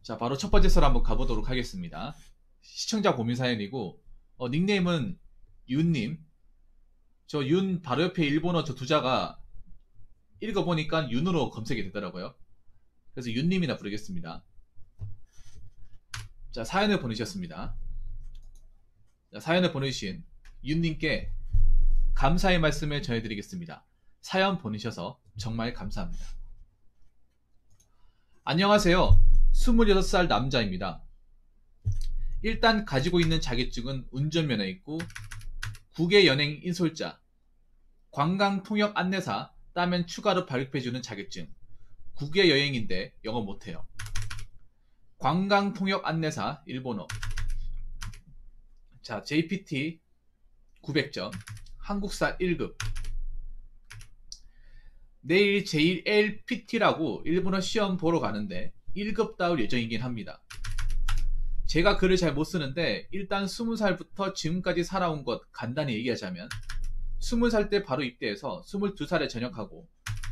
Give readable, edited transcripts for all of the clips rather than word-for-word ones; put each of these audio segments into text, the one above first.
자, 바로 첫 번째 썰 한번 가보도록 하겠습니다. 시청자 고민 사연이고, 닉네임은 윤님. 저 윤 바로 옆에 일본어 저 두자가 읽어보니까 윤으로 검색이 되더라고요. 그래서 윤님이나 부르겠습니다. 자, 사연을 보내주셨습니다. 자, 사연을 보내주신 윤님께 감사의 말씀을 전해드리겠습니다. 사연 보내셔서 정말 감사합니다. 안녕하세요. 26살 남자입니다. 일단 가지고 있는 자격증은 운전면허 있고 국외 연행 인솔자, 관광 통역 안내사 따면 추가로 발급해주는 자격증, 국외 여행인데 영어 못해요. 관광 통역 안내사 일본어. 자, JPT 900점, 한국사 1급. 내일 제1LPT라고 일본어 시험 보러 가는데 1급 따올 예정이긴 합니다. 제가 글을 잘 못 쓰는데 일단 20살부터 지금까지 살아온 것 간단히 얘기하자면 20살 때 바로 입대해서 22살에 전역하고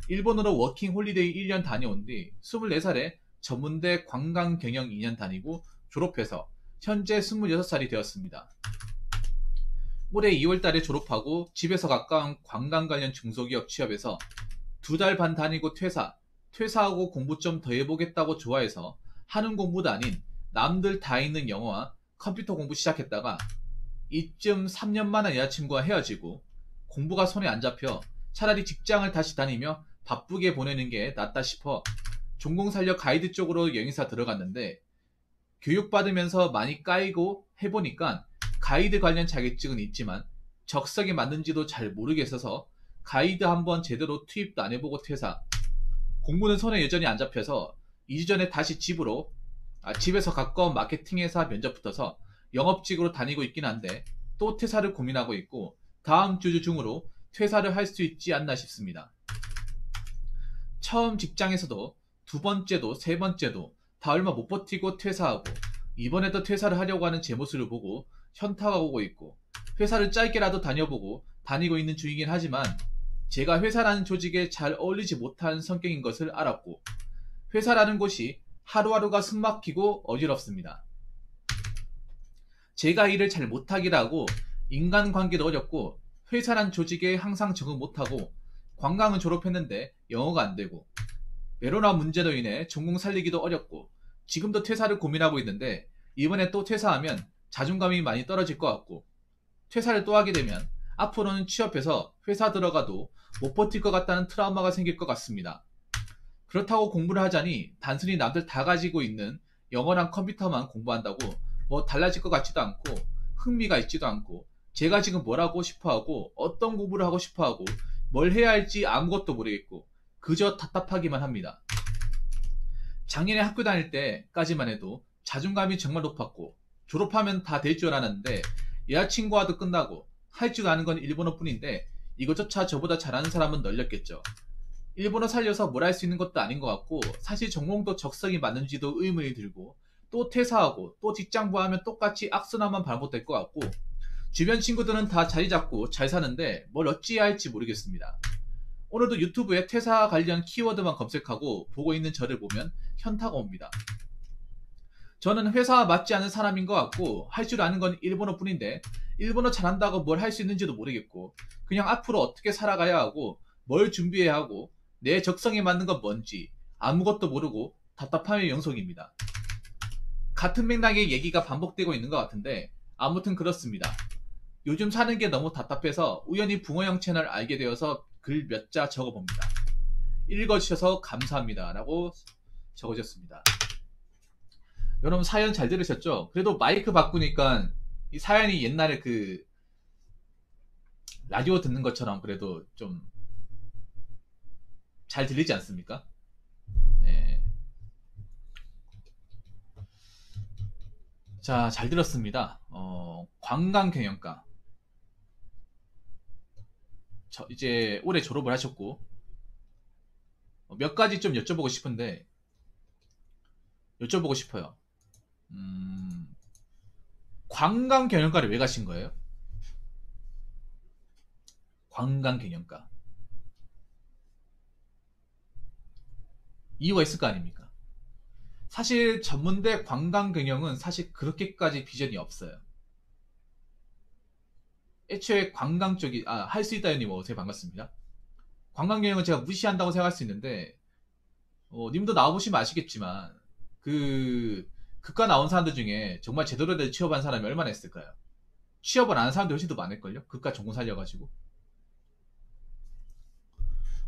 일본으로 워킹 홀리데이 1년 다녀온 뒤 24살에 전문대 관광 경영 2년 다니고 졸업해서 현재 26살이 되었습니다. 올해 2월달에 졸업하고 집에서 가까운 관광 관련 중소기업 취업해서 2달 반 다니고 퇴사하고 공부 좀 더 해보겠다고 좋아해서 하는 공부도 아닌 남들 다 있는 영어와 컴퓨터 공부 시작했다가 이쯤 3년 만에 여자친구와 헤어지고 공부가 손에 안 잡혀 차라리 직장을 다시 다니며 바쁘게 보내는 게 낫다 싶어 전공 살려 가이드 쪽으로 여행사 들어갔는데 교육받으면서 많이 까이고 해보니까 가이드 관련 자격증은 있지만 적성에 맞는지도 잘 모르겠어서 가이드 한번 제대로 투입도 안 해보고 퇴사. 공부는 손에 여전히 안 잡혀서 2주 전에 다시 집에서 가까운 마케팅 회사 면접 붙어서 영업직으로 다니고 있긴 한데 또 퇴사를 고민하고 있고 다음 주 중으로 퇴사를 할 수 있지 않나 싶습니다. 처음 직장에서도 두 번째도 세 번째도 다 얼마 못 버티고 퇴사하고 이번에도 퇴사를 하려고 하는 제 모습을 보고 현타가 오고 있고 회사를 짧게라도 다녀보고 다니고 있는 중이긴 하지만 제가 회사라는 조직에 잘 어울리지 못한 성격인 것을 알았고 회사라는 곳이 하루하루가 숨막히고 어지럽습니다. 제가 일을 잘 못하기도 하고 인간관계도 어렵고 회사란 조직에 항상 적응 못하고 관광은 졸업했는데 영어가 안되고 메로나 문제로 인해 전공 살리기도 어렵고 지금도 퇴사를 고민하고 있는데 이번에 또 퇴사하면 자존감이 많이 떨어질 것 같고 퇴사를 또 하게 되면 앞으로는 취업해서 회사 들어가도 못 버틸 것 같다는 트라우마가 생길 것 같습니다. 그렇다고 공부를 하자니 단순히 남들 다 가지고 있는 영어랑 컴퓨터만 공부한다고 뭐 달라질 것 같지도 않고 흥미가 있지도 않고 제가 지금 뭘 하고 싶어하고 어떤 공부를 하고 싶어하고 뭘 해야 할지 아무것도 모르겠고 그저 답답하기만 합니다. 작년에 학교 다닐 때까지만 해도 자존감이 정말 높았고 졸업하면 다 될 줄 알았는데 여자친구와도 끝나고 할 줄 아는 건 일본어 뿐인데 이것조차 저보다 잘하는 사람은 널렸겠죠. 일본어 살려서 뭘 할 수 있는 것도 아닌 것 같고 사실 전공도 적성이 맞는지도 의문이 들고 또 퇴사하고 또 직장 구하면 똑같이 악순환만 반복될 것 같고 주변 친구들은 다 자리 잡고 잘 사는데 뭘 어찌해야 할지 모르겠습니다. 오늘도 유튜브에 퇴사 관련 키워드만 검색하고 보고 있는 저를 보면 현타가 옵니다. 저는 회사와 맞지 않은 사람인 것 같고 할 줄 아는 건 일본어 뿐인데 일본어 잘한다고 뭘 할 수 있는지도 모르겠고 그냥 앞으로 어떻게 살아가야 하고 뭘 준비해야 하고 내 적성에 맞는 건 뭔지 아무것도 모르고 답답함의 영속입니다. 같은 맥락의 얘기가 반복되고 있는 것 같은데 아무튼 그렇습니다. 요즘 사는 게 너무 답답해서 우연히 붕어형 채널 알게 되어서 글 몇 자 적어봅니다. 읽어주셔서 감사합니다 라고 적어주셨습니다. 여러분 사연 잘 들으셨죠? 그래도 마이크 바꾸니까 이 사연이 옛날에 그 라디오 듣는 것처럼 그래도 좀 잘 들리지 않습니까? 네. 자, 잘 들었습니다. 관광 경영과 이제 올해 졸업을 하셨고 몇 가지 좀 여쭤보고 싶은데 여쭤보고 싶어요. 관광 경영과를 왜 가신 거예요? 관광 경영과 이유가 있을 거 아닙니까? 사실 전문대 관광 경영은 사실 그렇게까지 비전이 없어요. 애초에 관광 쪽이 할 수 있다 형님 오세요. 반갑습니다. 관광 경영은 제가 무시한다고 생각할 수 있는데 님도 나와보시면 아시겠지만 그 극과 나온 사람들 중에 정말 제대로 된 취업한 사람이 얼마나 있을까요? 취업을 안 한 사람들이 훨씬 더 많을걸요? 극과 전공 살려가지고.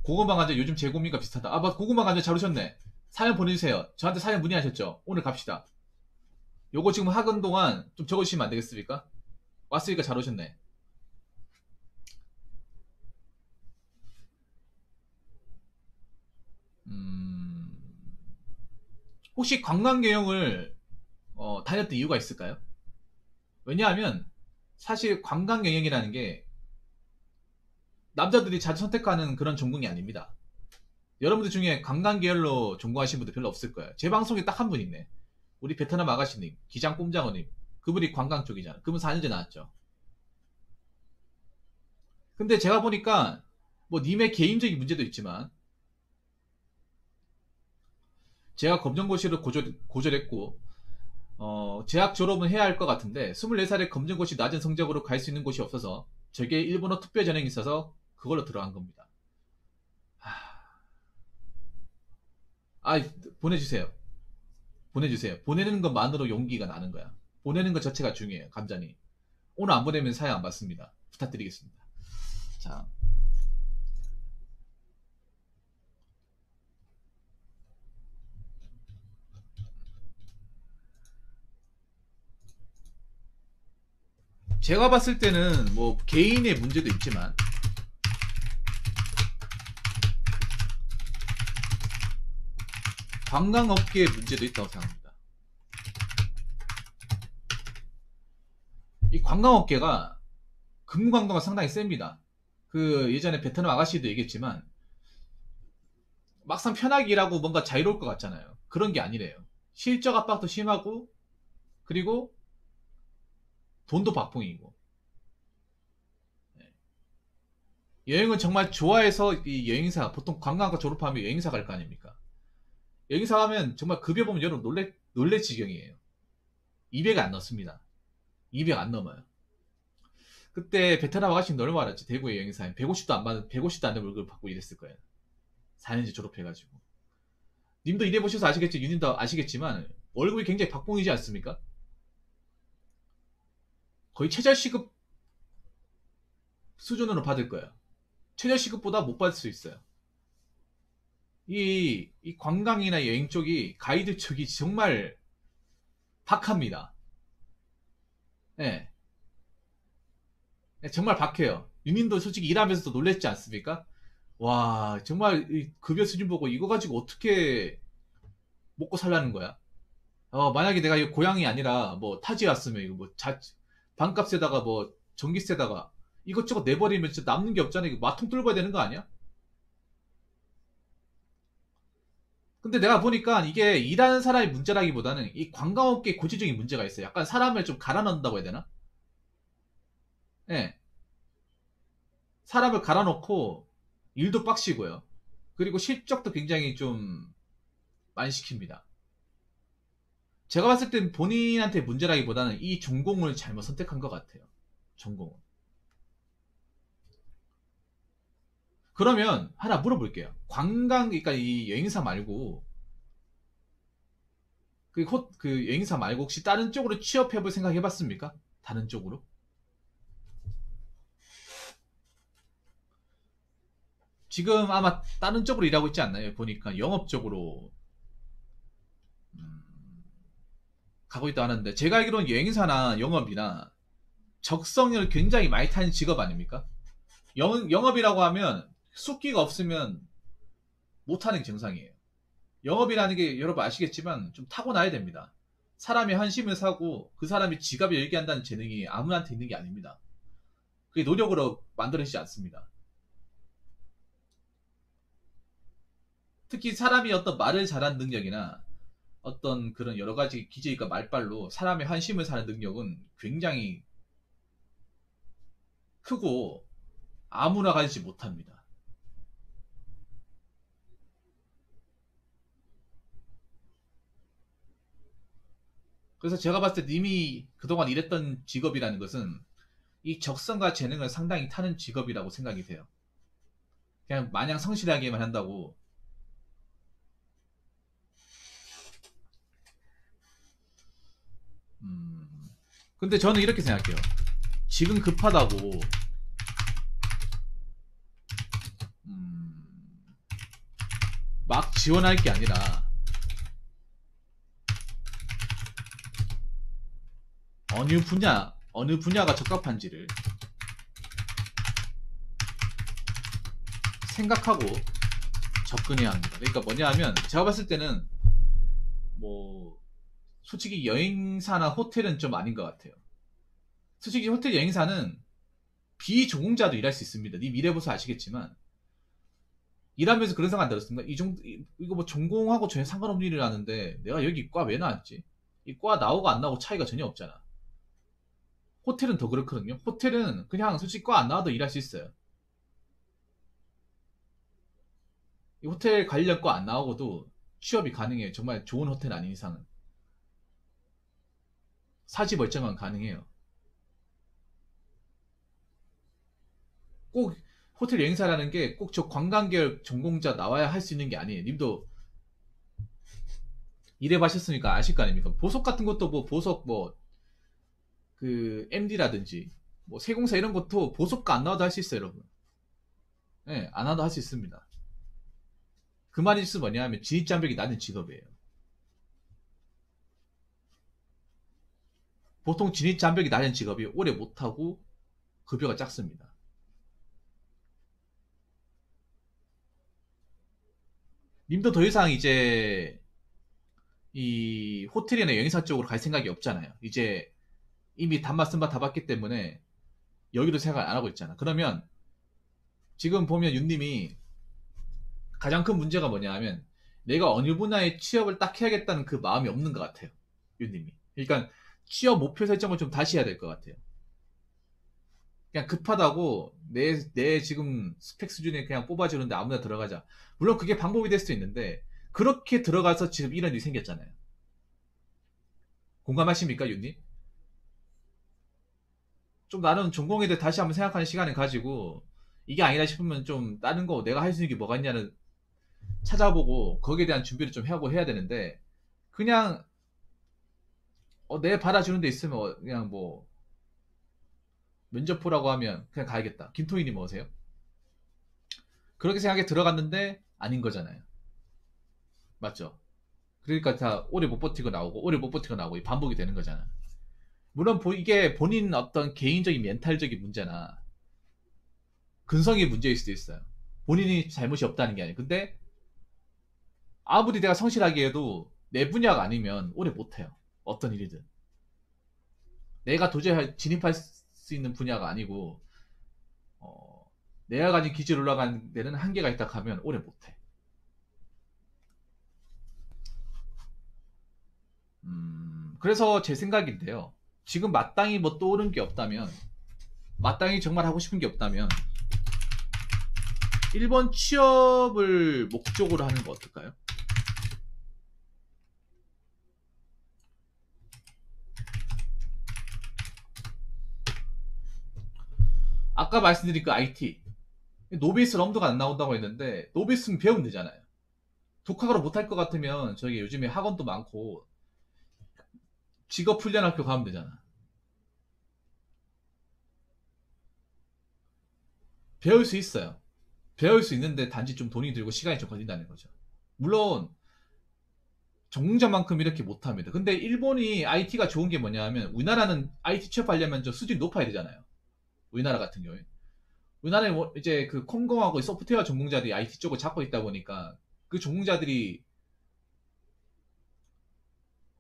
고구마 관절 요즘 재고민과 비슷하다. 맞 고구마 관절 잘 오셨네. 사연 보내주세요. 저한테 사연 문의하셨죠? 오늘 갑시다. 요거 지금 하는 동안 좀 적어주시면 안 되겠습니까? 왔으니까 잘 오셨네. 음, 혹시 관광 경영을 다녔던 이유가 있을까요? 왜냐하면 사실 관광 경영이라는 게 남자들이 자주 선택하는 그런 전공이 아닙니다. 여러분들 중에 관광 계열로 전공하신 분들 별로 없을 거예요. 제 방송에 딱 한 분 있네. 우리 베트남 아가씨님, 기장 꼼장어님. 그분이 관광 쪽이잖아. 그분 4년째 나왔죠. 근데 제가 보니까 뭐 님의 개인적인 문제도 있지만 제가 검정고시를 고졸했고 재학 졸업은 해야 할 것 같은데 24살에 검정고시 낮은 성적으로 갈 수 있는 곳이 없어서 저게 일본어 특별 전형이 있어서 그걸로 들어간 겁니다. 아, 보내주세요. 보내주세요. 보내는 것만으로 용기가 나는 거야. 보내는 것 자체가 중요해요. 감자님. 오늘 안 보내면 사연 안 받습니다. 부탁드리겠습니다. 자, 제가 봤을 때는 뭐 개인의 문제도 있지만 관광업계의 문제도 있다고 생각합니다. 이 관광업계가 금강도가 상당히 셉니다. 그 예전에 베트남 아가씨도 얘기했지만 막상 편하게 일하고 뭔가 자유로울 것 같잖아요. 그런 게 아니래요. 실적 압박도 심하고 그리고 돈도 박봉이고 여행은 정말 좋아해서 이 여행사 보통 관광학과 졸업하면 여행사 갈 거 아닙니까? 여행사 가면 정말 급여 보면 여러분 놀래 지경이에요. 200 안 넘습니다. 200 안 넘어요. 그때 베트남 아가씨 얼마 알았지? 대구의 여행사에 150도 안 받는 150도 안 되는 월급을 받고 일했을 거예요. 4년째 졸업해가지고. 님도 일해보셔서 아시겠지? 유님도 아시겠지만 월급이 굉장히 박봉이지 않습니까? 거의 최저시급 수준으로 받을 거예요. 최저시급보다 못 받을 수 있어요. 이 관광이나 여행 쪽이 가이드 쪽이 정말 박합니다. 예. 네, 정말 박해요. 유님도 솔직히 일하면서도 놀랬지 않습니까? 와, 정말 이 급여 수준 보고 이거 가지고 어떻게 먹고 살라는 거야? 만약에 내가 이 고향이 아니라 뭐 타지에 왔으면 이거 뭐 방값에다가 뭐 전기세다가 이것저것 내버리면 진짜 남는 게 없잖아. 이거 마통 뚫어야 되는 거 아니야? 근데 내가 보니까 이게 일하는 사람의 문제라기보다는 이 관광업계 고질적인 문제가 있어요. 약간 사람을 좀 갈아 넣는다고 해야 되나? 예. 사람을 갈아 넣고 일도 빡시고요. 그리고 실적도 굉장히 좀 많이 시킵니다. 제가 봤을 땐 본인한테 문제라기보다는 이 전공을 잘못 선택한 것 같아요. 전공을. 그러면 하나 물어볼게요. 그러니까 이 여행사 말고 그 여행사 말고 혹시 다른 쪽으로 취업해볼 생각 해봤습니까? 다른 쪽으로? 지금 아마 다른 쪽으로 일하고 있지 않나요? 보니까 영업 쪽으로 음, 가고 있다 하는데 제가 알기로는 여행사나 영업이나 적성을 굉장히 많이 타는 직업 아닙니까? 영업이라고 하면 숙기가 없으면 못하는 게 정상이에요. 영업이라는 게 여러분 아시겠지만 좀 타고나야 됩니다. 사람이 한심을 사고 그 사람이 지갑을 열게 한다는 재능이 아무한테 있는 게 아닙니다. 그게 노력으로 만들어지지 않습니다. 특히 사람이 어떤 말을 잘하는 능력이나 어떤 그런 여러 가지 기재가 말빨로 사람의 한심을 사는 능력은 굉장히 크고 아무나 가지지 못합니다. 그래서 제가 봤을 때 님이 그동안 일했던 직업이라는 것은 이 적성과 재능을 상당히 타는 직업이라고 생각이 돼요. 그냥 마냥 성실하게만 한다고. 근데 저는 이렇게 생각해요. 지금 급하다고 막 지원할 게 아니라 어느 분야가 적합한지를 생각하고 접근해야 합니다. 그러니까 뭐냐 하면 제가 봤을 때는 뭐 솔직히 여행사나 호텔은 좀 아닌 것 같아요. 솔직히 호텔 여행사는 비전공자도 일할 수 있습니다. 님 일해보서 아시겠지만 일하면서 그런 생각 안 들었습니까? 이거 뭐 전공하고 전혀 상관없는 일을 하는데 내가 여기 과 왜 나왔지? 이 과 나오고 안 나오고 차이가 전혀 없잖아. 호텔은 더 그렇거든요. 호텔은 그냥 솔직히 과 안 나와도 일할 수 있어요. 이 호텔 관련 과 안 나오고도 취업이 가능해요. 정말 좋은 호텔 아닌 이상은. 사지 멀쩡한 가능해요. 꼭 호텔 여행사라는 게 꼭 저 관광계열 전공자 나와야 할 수 있는 게 아니에요. 님도 일해보셨으니까 아실 거 아닙니까? 보석 같은 것도 뭐 보석 뭐 그 MD라든지 뭐 세공사 이런 것도 보석과 안 나와도 할 수 있어요, 여러분. 예, 안 와도 할 수 있습니다. 그 말이 뭐냐 하면 진입장벽이 낮은 직업이에요. 보통 진입장벽이 낮은 직업이 오래 못하고 급여가 작습니다. 님도 더 이상 이제 이 호텔이나 여행사 쪽으로 갈 생각이 없잖아요. 이제 이미 단맛 쓴맛 다 봤기 때문에 여기로 생각 안 하고 있잖아. 그러면 지금 보면 윤님이 가장 큰 문제가 뭐냐 하면 내가 어느 분야에 취업을 딱 해야겠다는 그 마음이 없는 것 같아요. 윤님이. 그러니까 취업 목표 설정을 좀 다시 해야 될 것 같아요. 그냥 급하다고 내 지금 스펙 수준에 그냥 뽑아주는데 아무나 들어가자. 물론 그게 방법이 될 수도 있는데 그렇게 들어가서 지금 이런 일이 생겼잖아요. 공감하십니까, 윤님? 좀 나는 전공에 대해 다시 한번 생각하는 시간을 가지고 이게 아니다 싶으면 좀 다른 거 내가 할 수 있는 게 뭐가 있냐는 찾아보고 거기에 대한 준비를 좀 하고 해야 되는데 그냥 내 받아주는 데 있으면 그냥 뭐 면접 보라고 하면 그냥 가야겠다. 김토희님 어세요? 그렇게 생각에 들어갔는데 아닌 거잖아요. 맞죠? 그러니까 다 오래 못 버티고 나오고 오래 못 버티고 나오고 반복이 되는 거잖아. 물론 이게 본인 어떤 개인적인 멘탈적인 문제나 근성의 문제일 수도 있어요. 본인이 잘못이 없다는 게 아니에요. 근데 아무리 내가 성실하게 해도 내 분야가 아니면 오래 못해요. 어떤 일이든. 내가 도저히 진입할 수 있는 분야가 아니고 내가 가진 기질 올라가는 데는 한계가 있다 하면 오래 못해. 그래서 제 생각인데요. 지금 마땅히 뭐 떠오른 게 없다면 마땅히 정말 하고 싶은 게 없다면 1번 취업을 목적으로 하는 거 어떨까요? 아까 말씀드린 그 IT 노비스 럼드가 안 나온다고 했는데 노비스는 배우면 되잖아요. 독학으로 못할 것 같으면 저기 요즘에 학원도 많고 직업 훈련학교 가면 되잖아. 배울 수 있어요. 배울 수 있는데 단지 좀 돈이 들고 시간이 좀 걸린다는 거죠. 물론 전공자만큼 이렇게 못합니다. 근데 일본이 IT가 좋은 게 뭐냐 하면 우리나라는 IT 취업하려면 좀 수준이 높아야 되잖아요. 우리나라 같은 경우에. 우리나라에 이제 그 컴공하고 소프트웨어 전공자들이 IT 쪽을 잡고 있다 보니까 그 전공자들이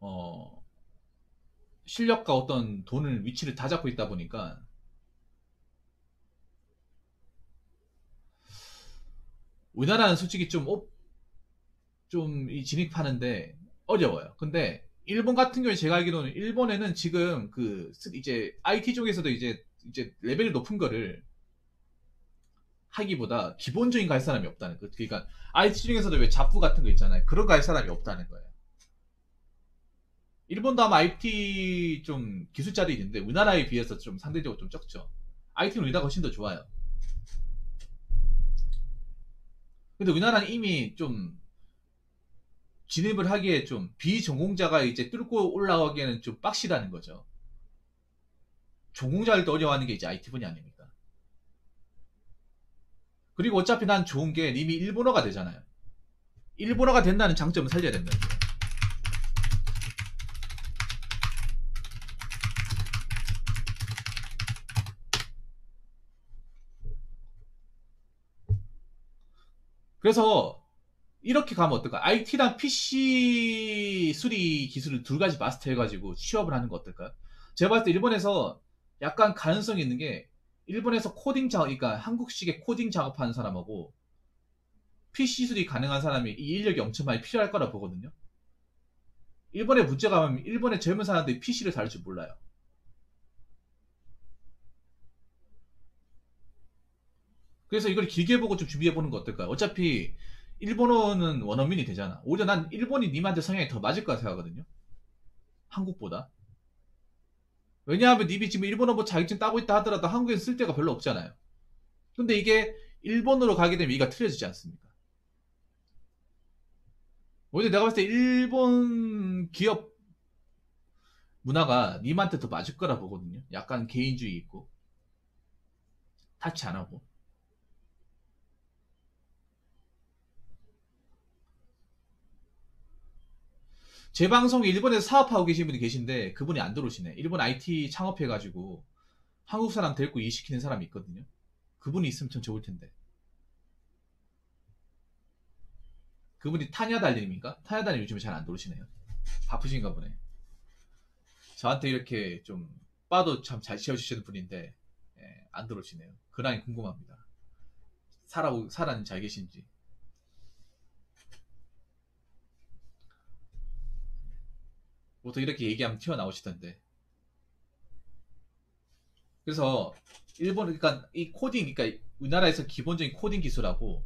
어, 실력과 어떤 돈을 위치를 다 잡고 있다 보니까 우리나라는 솔직히 좀 진입하는데 어려워요. 근데 일본 같은 경우에 제가 알기로는 일본에는 지금 그 이제 IT 쪽에서도 이제 레벨이 높은 거를 하기보다 기본적인 갈 사람이 없다는 거. 그러니까 IT 중에서도 왜 잡부 같은 거 있잖아요. 그런 거 할 사람이 없다는 거예요. 일본도 아마 IT 좀 기술자들이 있는데 우리나라에 비해서 좀 상대적으로 좀 적죠. IT는 우리나라가 훨씬 더 좋아요. 근데 우리나라는 이미 좀 진입을 하기에 좀 비전공자가 이제 뚫고 올라가기에는 좀 빡시다는 거죠. 전공자를 더 어려워하는 게 이제 IT분이 아닙니까? 그리고 어차피 난 좋은 게 이미 일본어가 되잖아요. 일본어가 된다는 장점을 살려야 된다는 거예요. 그래서 이렇게 가면 어떨까? IT랑 PC 수리 기술을 두 가지 마스터해가지고 취업을 하는 거 어떨까요? 제가 봤을 때 일본에서 약간 가능성이 있는 게 일본에서 코딩 작업, 그러니까 한국식의 코딩 작업하는 사람하고 PC 수리 가능한 사람이 이 인력이 엄청 많이 필요할 거라 보거든요. 일본에 문제가 하면 일본의 젊은 사람들이 PC를 다룰 줄 몰라요. 그래서 이걸 길게 보고 좀 준비해 보는 거 어떨까요? 어차피 일본어는 원어민이 되잖아. 오히려 난 일본이 님한테 성향이 더 맞을 거라 생각하거든요. 한국보다. 왜냐하면 님이 지금 일본어 뭐 자격증 따고 있다 하더라도 한국에서 쓸 데가 별로 없잖아요. 근데 이게 일본으로 가게 되면 이가 틀려지지 않습니까? 오히려 내가 봤을 때 일본 기업 문화가 님한테 더 맞을 거라 보거든요. 약간 개인주의 있고 타치 안 하고. 제 방송에 일본에서 사업하고 계신 분이 계신데 그분이 안 들어오시네. 일본 IT 창업해가지고 한국 사람 데리고 일시키는 사람이 있거든요. 그분이 있으면 참 좋을 텐데. 그분이 타냐달님인가? 타냐달님 요즘에 잘 안 들어오시네요. 바쁘신가 보네. 저한테 이렇게 좀 빠도 참 잘 지어주시는 분인데 예, 안 들어오시네요. 근황이 궁금합니다. 살아는 잘 계신지. 보통 이렇게 얘기하면 튀어나오시던데. 그래서 일본 그러니까 이 코딩 그러니까 우리나라에서 기본적인 코딩 기술하고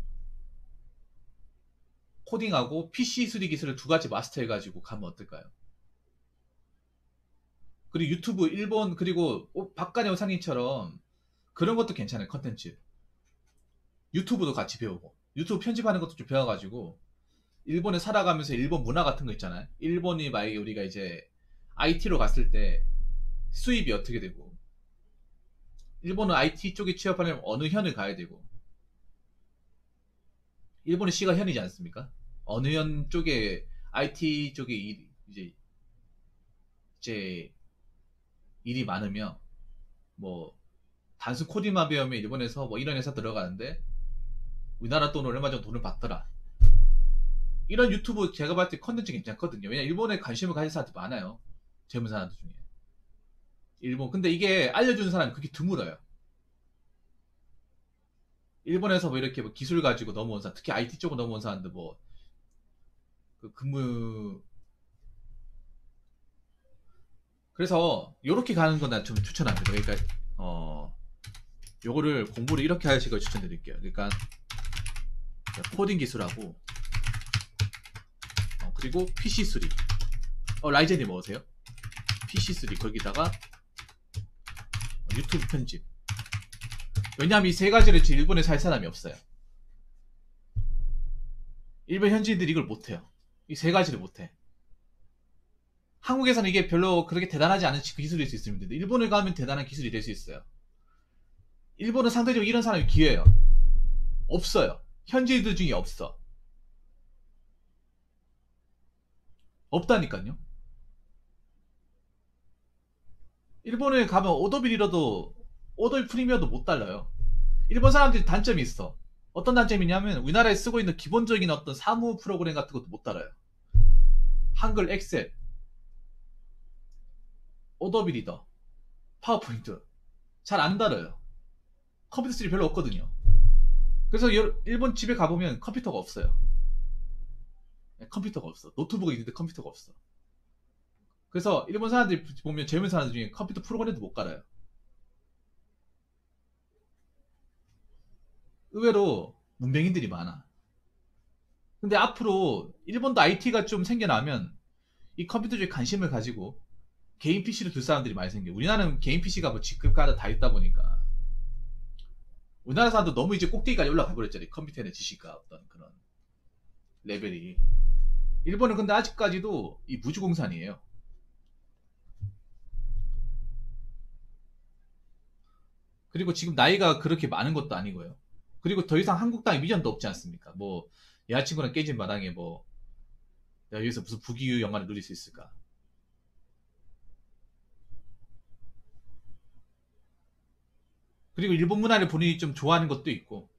코딩하고 PC 수리 기술을 두 가지 마스터해가지고 가면 어떨까요? 그리고 유튜브 일본 그리고 박간영 상인처럼 그런 것도 괜찮아요. 컨텐츠 유튜브도 같이 배우고 유튜브 편집하는 것도 좀 배워가지고 일본에 살아가면서 일본 문화 같은 거 있잖아요. 일본이 만약에 우리가 이제 IT로 갔을 때 수입이 어떻게 되고 일본은 IT 쪽에 취업하려면 어느 현을 가야 되고 일본은 시가 현이지 않습니까? 어느 현 쪽에 IT 쪽에 이제 일이 많으면 뭐 단순 코딩만 배우면 일본에서 뭐 이런 회사 들어가는데 우리나라 돈을 얼마 정도 돈을 받더라. 이런 유튜브 제가 봤을 때 컨텐츠 괜찮거든요. 왜냐 일본에 관심을 가진 사람들 많아요. 젊은 사람들 중에. 일본 근데 이게 알려주는 사람이 그렇게 드물어요. 일본에서 뭐 이렇게 뭐 기술 가지고 넘어온 사람, 특히 IT 쪽으로 넘어온 사람들 뭐 그 근무 그래서 요렇게 가는 건 난 좀 추천합니다. 그러니까 요거를 공부를 이렇게 하시는 걸 추천드릴게요. 그러니까 코딩 기술하고 그리고 PC 수리. 라이젠이 뭐세요? PC 수리 거기다가 유튜브 편집. 왜냐하면 이 세 가지를 지금 일본에 살 사람이 없어요. 일본 현지인들이 이걸 못해요. 이 세 가지를 못해. 한국에서는 이게 별로 그렇게 대단하지 않은 기술일 수 있습니다. 일본에 가면 대단한 기술이 될 수 있어요. 일본은 상대적으로 이런 사람이 기회예요. 없어요. 현지인들 중에 없어. 없다니까요. 일본에 가면 오도빌이라도 오도빌 프리미어도 못 달라요. 일본 사람들이 단점이 있어. 어떤 단점이냐면 우리나라에 쓰고 있는 기본적인 어떤 사무 프로그램 같은 것도 못 달아요. 한글, 엑셀, 오더비 리더, 파워포인트 잘 안 달아요. 컴퓨터 쓸이 별로 없거든요. 그래서 일본 집에 가보면 컴퓨터가 없어요. 네, 컴퓨터가 없어. 노트북이 있는데 컴퓨터가 없어. 그래서 일본 사람들이 보면 젊은 사람들 중에 컴퓨터 프로그램도 못 깔아요. 의외로 문명인들이 많아. 근데 앞으로 일본도 IT가 좀 생겨나면 이 컴퓨터 쪽에 관심을 가지고 개인 PC를 둘 사람들이 많이 생겨요. 우리나라는 개인 PC가 뭐 직급 가다 다 있다 보니까 우리나라 사람도 너무 이제 꼭대기까지 올라가 버렸잖아요. 컴퓨터의 지식과 어떤 그런 레벨이. 일본은 근데 아직까지도 이 무주공산이에요. 그리고 지금 나이가 그렇게 많은 것도 아니고요. 그리고 더 이상 한국 땅에 미련도 없지 않습니까? 뭐 여자친구랑 깨진 마당에 뭐 내가 여기서 무슨 부귀유 영화를 누릴 수 있을까? 그리고 일본 문화를 본인이 좀 좋아하는 것도 있고,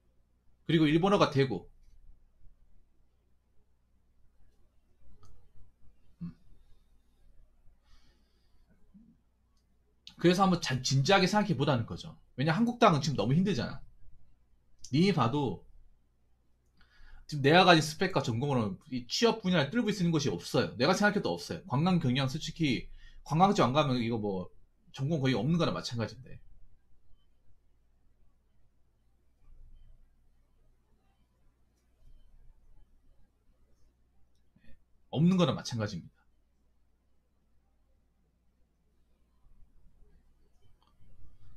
그리고 일본어가 되고. 음. 그래서 한번 진지하게 생각해 보라는 거죠. 왜냐 한국 땅은 지금 너무 힘들잖아. 님이 봐도 지금 내가 가진 스펙과 전공으로 이 취업 분야를 뚫을 수 있는 것이 없어요. 내가 생각해도 없어요. 관광 경영 솔직히 관광지 안 가면 이거 뭐 전공 거의 없는 거나 마찬가지인데. 없는 거나 마찬가지입니다.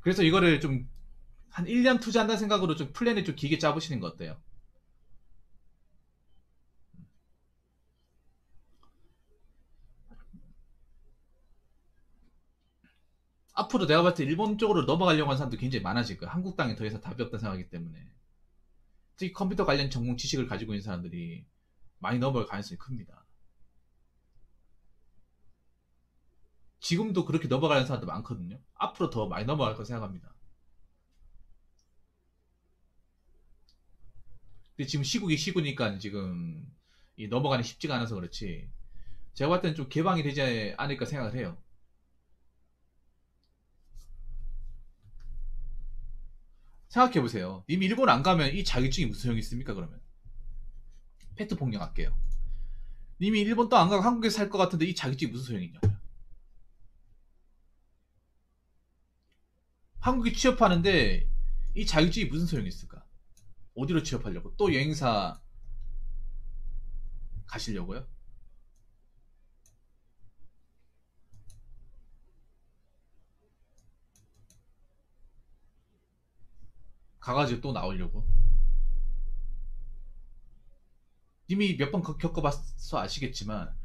그래서 이거를 좀 한 1년 투자한다는 생각으로 좀 플랜을 좀 길게 짜보시는 거 어때요? 앞으로 내가 봤을 때 일본 쪽으로 넘어가려고 하는 사람도 굉장히 많아질 거야. 한국 땅에 더 이상 답이 없다는 생각이기 때문에. 특히 컴퓨터 관련 전공 지식을 가지고 있는 사람들이 많이 넘어갈 가능성이 큽니다. 지금도 그렇게 넘어가는 사람도 많거든요. 앞으로 더 많이 넘어갈 거라 생각합니다. 근데 지금 시국이 시국이니까 지금 이 넘어가는 게 쉽지가 않아서 그렇지. 제가 봤을 때는 좀 개방이 되지 않을까 생각을 해요. 생각해보세요. 님이 일본 안 가면 이 자격증이 무슨 소용이 있습니까, 그러면? 팩트 폭력할게요. 님이 일본 또 안 가고 한국에서 살 것 같은데 이 자격증이 무슨 소용이 있냐고요. 한국에 취업하는데 이 자격증이 무슨 소용이 있을까? 어디로 취업하려고? 또 여행사 가시려고요? 가가지고 또 나오려고? 님이 몇 번 겪어봐서 아시겠지만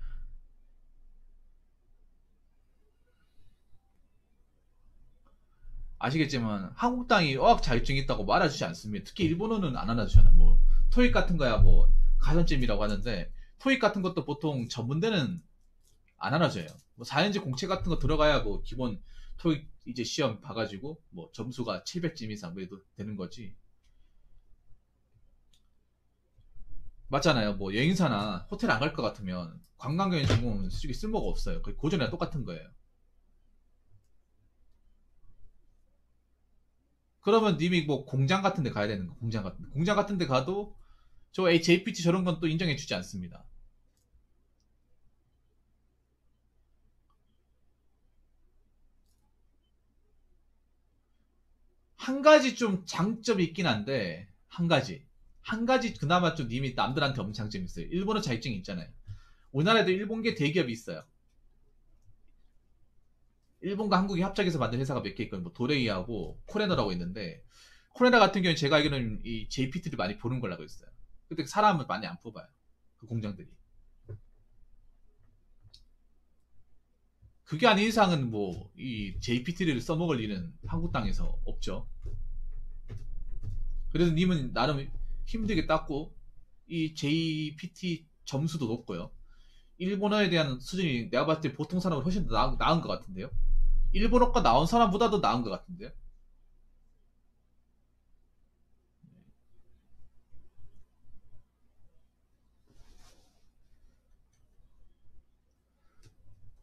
한국 땅이 어학 자격증이 있다고 말아주지 않습니다. 특히 일본어는 안 알아주잖아. 뭐 토익 같은 거야 뭐 가산점이라고 하는데 토익 같은 것도 보통 전문대는 안 알아줘요. 뭐 4년제 공채 같은 거 들어가야 뭐 기본 토익 이제 시험 봐가지고 뭐 점수가 700점 이상 그래도 되는 거지. 맞잖아요. 뭐 여행사나 호텔 안 갈 것 같으면 관광경영 전공은 솔직히 쓸모가 없어요. 거의 고전이랑 똑같은 거예요. 그러면 님이 뭐 공장 같은 데 가야 되는 거, 공장 같은 데 가도 저 JPT 저런 건 또 인정해 주지 않습니다. 한 가지 좀 장점이 있긴 한데, 한 가지 그나마 좀 님이 남들한테 없는 장점이 있어요. 일본은 자격증이 있잖아요. 우리나라에도 일본계 대기업이 있어요. 일본과 한국이 합작해서 만든 회사가 몇 개 있거든요. 뭐 도레이하고 코레너라고 있는데, 코레너 같은 경우는 제가 알기로는 이 JPT를 많이 보는 걸로 알고 있어요. 근데 사람을 많이 안 뽑아요. 그 공장들이. 그게 아닌 이상은 뭐 이 JPT를 써먹을 일은 한국 땅에서 없죠. 그래서 님은 나름 힘들게 땄고 이 JPT 점수도 높고요. 일본어에 대한 수준이 내가 봤을 때 보통 사람은 훨씬 더 나은 것 같은데요. 일본어과 나온 사람보다도 나은 것 같은데요.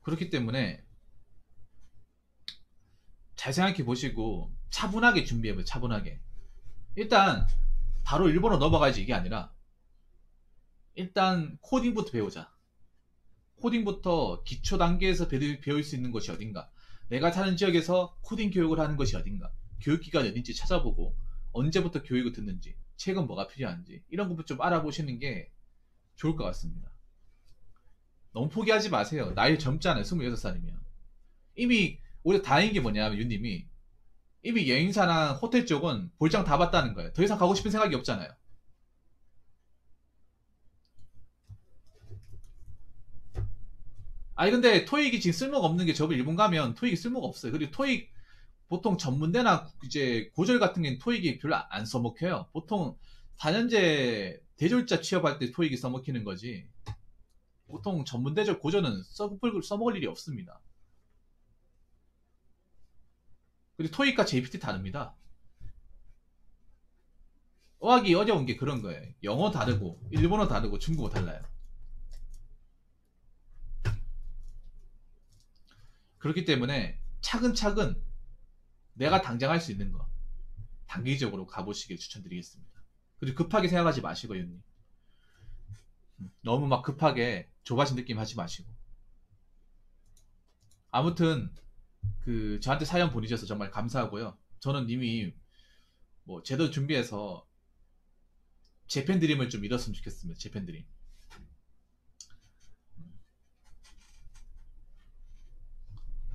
그렇기 때문에 잘 생각해 보시고 차분하게 준비해봐요. 차분하게. 일단 바로 일본어 넘어가야지 이게 아니라 일단 코딩부터 배우자. 코딩부터 기초 단계에서 배울 수 있는 것이 어딘가. 내가 사는 지역에서 코딩 교육을 하는 것이 어딘가. 교육기관이 어딘지 찾아보고 언제부터 교육을 듣는지 최근 뭐가 필요한지 이런 것부터 좀 알아보시는 게 좋을 것 같습니다. 너무 포기하지 마세요. 나이 젊잖아요. 26살이면. 이미 오히려 다행인 게 뭐냐면 윤님이 이미 여행사나 호텔 쪽은 볼장 다 봤다는 거예요. 더 이상 가고 싶은 생각이 없잖아요. 아니 근데 토익이 지금 쓸모가 없는 게 저번 일본 가면 토익이 쓸모가 없어요. 그리고 토익 보통 전문대나 이제 고졸 같은 경우는 토익이 별로 안 써먹혀요. 보통 4년제 대졸자 취업할 때 토익이 써먹히는 거지. 보통 전문대졸 고졸은 써먹을 일이 없습니다. 그리고 토익과 JPT 다릅니다. 어학이 어려운 게 그런 거예요. 영어 다르고 일본어 다르고 중국어 달라요. 그렇기 때문에 차근차근 내가 당장 할 수 있는 거 단기적으로 가보시길 추천드리겠습니다. 그리고 급하게 생각하지 마시고 형님. 너무 막 급하게 조바심 느낌 하지 마시고. 아무튼 그 저한테 사연 보내주셔서 정말 감사하고요. 저는 이미 뭐 제대로 준비해서 재팬 드림을 좀 이뤘으면 좋겠습니다. 재팬 드림.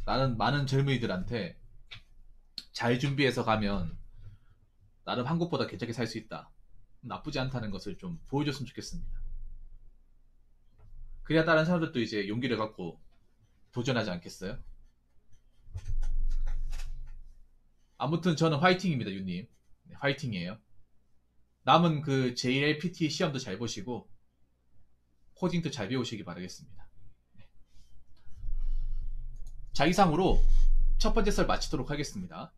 나는 많은 젊은이들한테 잘 준비해서 가면 나름 한국보다 괜찮게 살 수 있다. 나쁘지 않다는 것을 좀 보여줬으면 좋겠습니다. 그래야 다른 사람들도 이제 용기를 갖고 도전하지 않겠어요? 아무튼 저는 화이팅입니다, 윤님. 네, 화이팅이에요. 남은 그 JLPT 시험도 잘 보시고 코딩도 잘 배우시기 바라겠습니다. 자, 이상으로 첫 번째 썰 마치도록 하겠습니다.